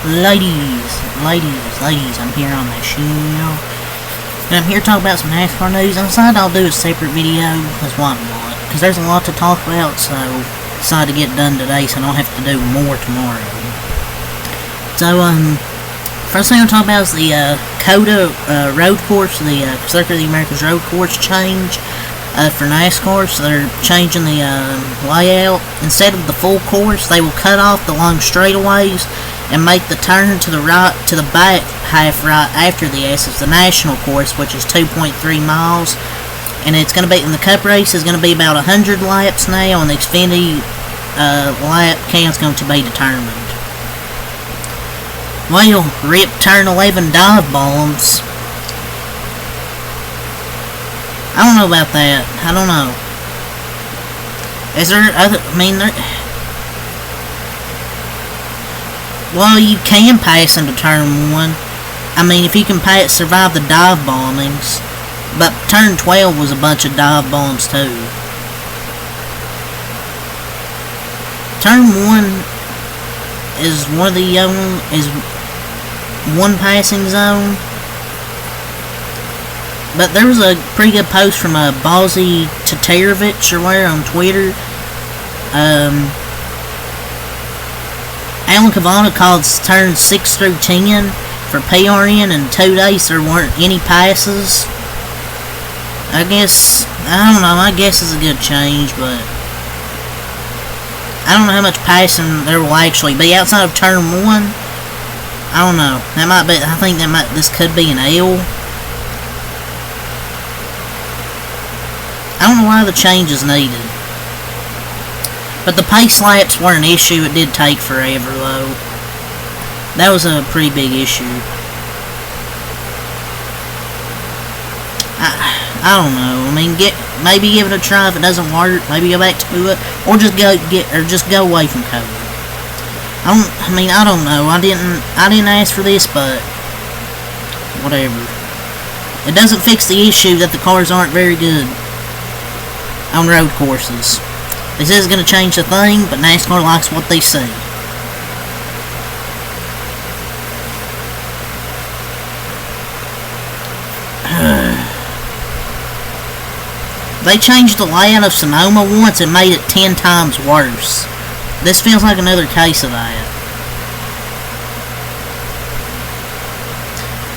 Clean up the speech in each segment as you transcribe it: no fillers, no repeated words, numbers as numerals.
Ladies, I'm here on the show. And I'm here to talk about some NASCAR news. I decided I'll do a separate video, because there's a lot to talk about, so I decided to get it done today so I don't have to do more tomorrow. So, first thing I'll talk about is the COTA road course, the Circuit of the Americas road course change for NASCAR. So they're changing the layout. Instead of the full course, they will cut off the long straightaways and make the turn to the right, to the back half right after the S is the national course, which is 2.3 miles. And it's going to be, in the Cup race, is going to be about 100 laps now, and the Xfinity lap count's going to be determined. Well, rip turn 11 dive bombs. I don't know about that. I don't know. Is there other, well, you can pass into turn 1. I mean, if you can survive the dive bombings. But turn 12 was a bunch of dive bombs too. Turn 1 is one of the is one passing zone. But there was a pretty good post from Balzi Tatarovich or where on Twitter. Alan Cavana called turns 6 through 10 for PRN, and 2 days there weren't any passes. I don't know, I guess it's a good change, but I don't know how much passing there will actually be outside of turn 1. I don't know. That might be, I think this could be an L. I don't know why the change is needed. But the pace laps were an issue. It did take forever, though. That was a pretty big issue. I don't know. I mean, maybe give it a try. If it doesn't work, maybe go back to it, or just go away from COTA. I don't know. I didn't ask for this, but whatever. It doesn't fix the issue that the cars aren't very good on road courses. This is going to change the thing, but NASCAR likes what they see. They changed the layout of Sonoma once and made it 10 times worse. This feels like another case of that.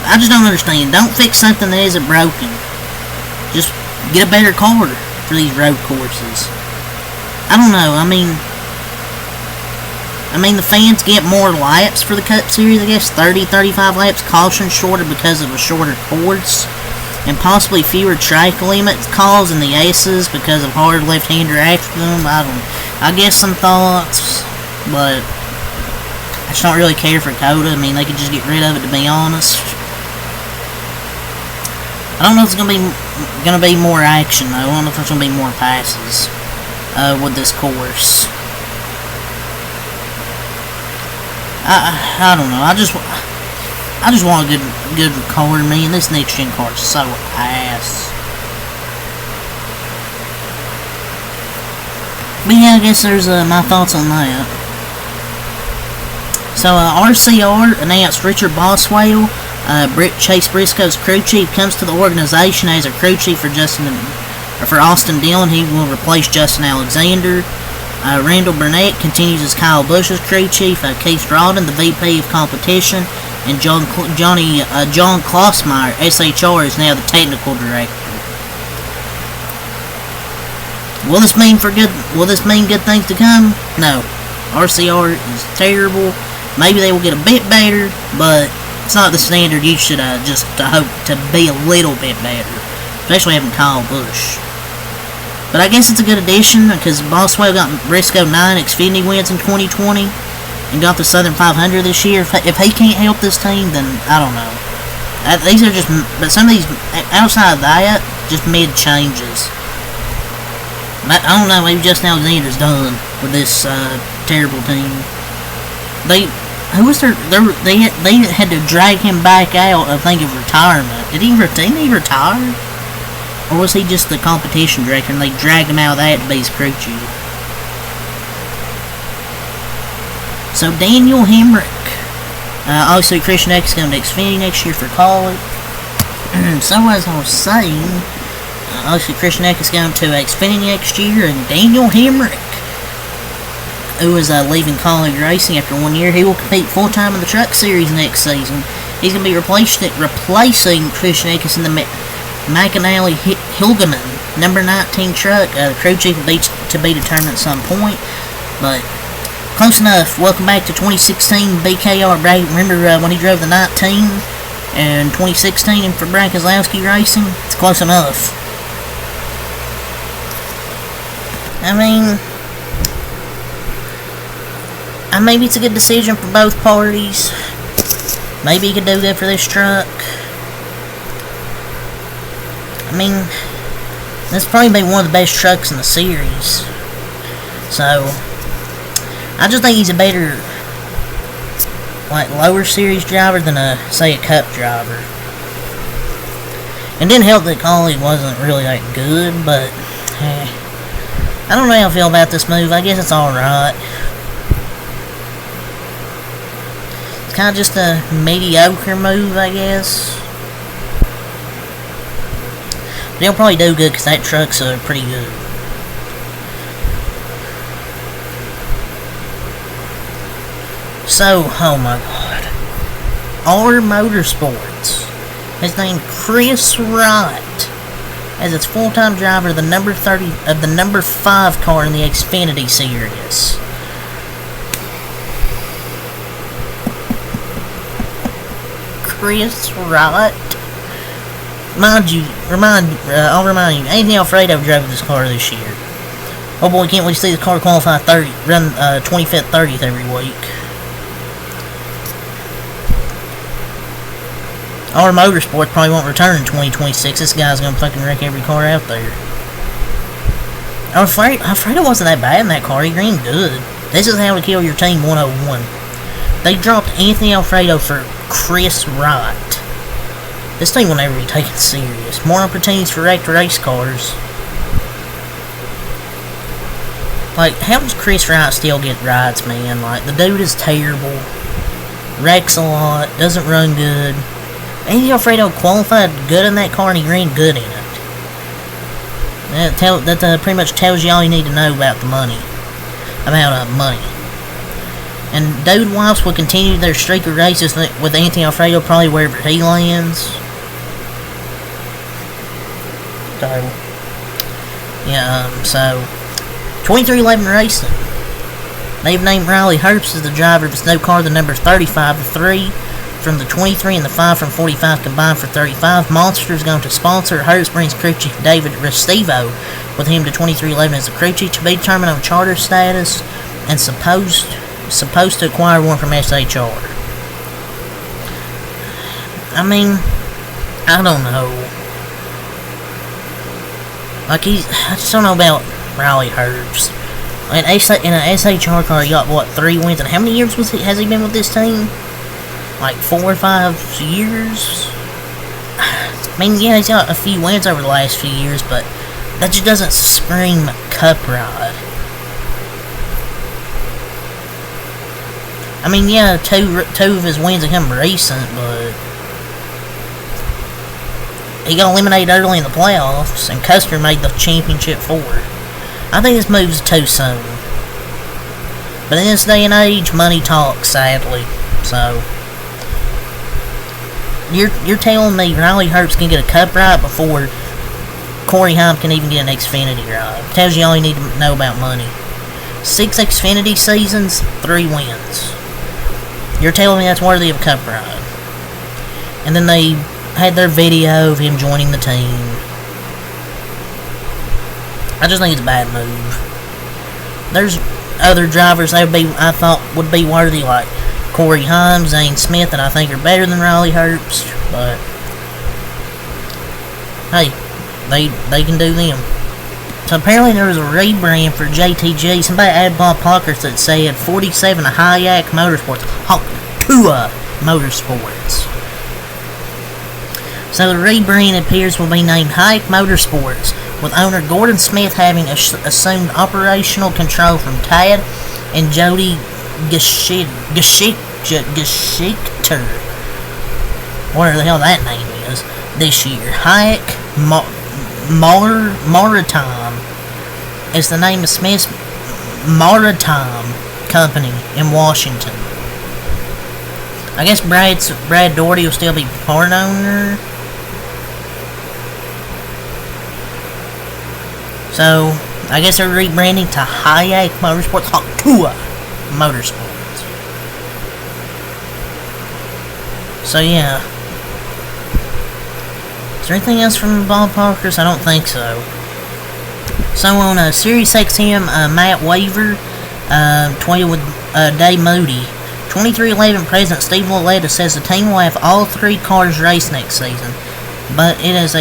I just don't understand. Don't fix something that isn't broken. Just get a better car for these road courses. I don't know, I mean, the fans get more laps for the Cup Series, I guess, 30-35 laps, caution shorter because of a shorter course, and possibly fewer track limits calls in the S's because of hard left-hander after them. I guess some thoughts, but I just don't really care for COTA. I mean, they could just get rid of it, to be honest. I don't know if it's gonna be more action, though. I don't know if there's gonna be more passes with this course. I don't know. I just want a good car, man. This next gen car is so ass. But yeah, I guess there's my thoughts on that. So RCR announced Richard Boswell, Chase Briscoe's crew chief, comes to the organization as a crew chief for Austin Dillon. He will replace Justin Alexander. Randall Burnett continues as Kyle Busch's crew chief. Keith Strawden, the VP of competition, and John Klossmeyer, SHR, is now the technical director. Will this mean good things to come? No. RCR is terrible. Maybe they will get a bit better, but it's not the standard you should just hope to be a little bit better, especially having Kyle Busch. But I guess it's a good addition, because Boswell got Briscoe 9 Xfinity wins in 2020 and got the Southern 500 this year. If he can't help this team, then I don't know. These are just, but some of these, outside of that, just mid changes. I don't know, maybe Justin Alexander's done with this terrible team. They had to drag him back out, I think, of retirement. Did he retire? Or was he just the competition director and they dragged him out of that to be his crew chief? So Daniel Hemrick Obviously, Christian Eck is going to Xfinity next year for college. So, as I was saying, obviously, Christian Eck is going to Xfinity next year, and Daniel Hemrick, who is leaving college racing after 1 year, he will compete full-time in the Truck Series next season. He's going to be replacing Christian Eck in the McAnally Hilgeman number 19 truck. The crew chief will be to be determined at some point, but close enough. Welcome back to 2016 BKR. Remember when he drove the 19 in 2016 for Brad Keselowski Racing? It's close enough. I mean, maybe it's a good decision for both parties. Maybe he could do good for this truck. I mean, this will probably be one of the best trucks in the series. So, I just think he's a better, like, lower series driver than say a Cup driver. It didn't help that college wasn't really that good, but I don't know how I feel about this move. I guess it's alright. It's kind of just a mediocre move, I guess. But he'll probably do good because that truck's pretty good. So, oh my god. R Motorsports has named Chris Wright as its full-time driver of the number 5 car in the Xfinity Series. Chris Wright. I'll remind you, Anthony Alfredo drove this car this year. Oh boy, can't wait to see the car qualify 30, run 25th, 30th every week. R Motorsport probably won't return in 2026. This guy's gonna fucking wreck every car out there. Alfredo wasn't that bad in that car. He ran good. This is how to kill your team 101. They dropped Anthony Alfredo for Chris Wright. This team will never be taken serious. More opportunities for wrecked race cars. Like, how does Chris Wright still get rides, man? Like, the dude is terrible. Wrecks a lot. Doesn't run good. Anthony Alfredo qualified good in that car and he ran good in it. That pretty much tells you all you need to know about the money. About money. And Dude Wives will continue their streak of races with Anthony Alfredo probably wherever he lands. So, yeah, so 2311 Racing. They've named Riley Herbst as the driver of his new car, the number 35, the 3 from the 23 and the 5 from 45 combined for 35. Monster is going to sponsor. Herbst brings crew chief David Restivo with him to 2311 as the crew chief to be determined on charter status and supposed to acquire one from SHR. I mean, I don't know. Like, I just don't know about Riley Herbst. In an SHR car, he got, what, 3 wins? And how many years has he been with this team? Like 4 or 5 years? I mean, yeah, he's got a few wins over the last few years, but that just doesn't scream Cup ride. I mean, yeah, two of his wins have come recent, but he got eliminated early in the playoffs, and Custer made the championship forward. I think this move's too soon. But in this day and age, money talks, sadly. So, you're telling me Riley Herbst can get a Cup ride before Corey Heim can even get an Xfinity ride? Tells you all you need to know about money. 6 Xfinity seasons, 3 wins. You're telling me that's worthy of a Cup ride. And then they had their video of him joining the team. I just think it's a bad move. There's other drivers I thought would be worthy, like Corey Heim, Zane Smith, that I think are better than Riley Herbst, but hey, they can do them. So apparently there was a rebrand for JTG. Somebody added Bob Pockers that said 47 Hayek Motorsports. Hakua Motorsports. So the rebrand appears will be named Hayek Motorsports, with owner Gordon Smith having assumed operational control from Tad and Jody Geschicki. Geschichter, whatever the hell that name is, this year. Hayek Maritime is the name of Smith's Maritime Company in Washington. I guess Brad Doherty will still be part owner. So, I guess they're rebranding to Hayek Motorsports, Hakua Motorsports. So, yeah. Is there anything else from Bob Parker's? I don't think so. So, on Sirius XM, Matt Weaver tweeted with Dave Moody. 2311 President Steve Loletta says the team will have all 3 cars race next season, but is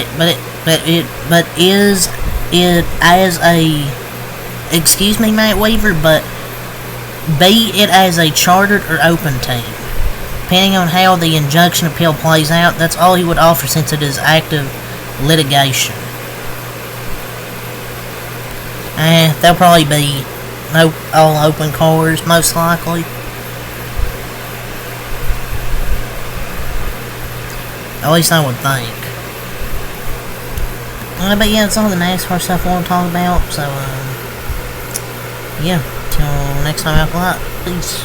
it as a, excuse me, Matt Weaver, but be it as a chartered or open team. Depending on how the injunction appeal plays out, that's all he would offer since it is active litigation. They'll probably be all open cars, most likely. At least I would think. But yeah, that's all the NASCAR stuff I want to talk about. So, yeah, till next time, after that, peace.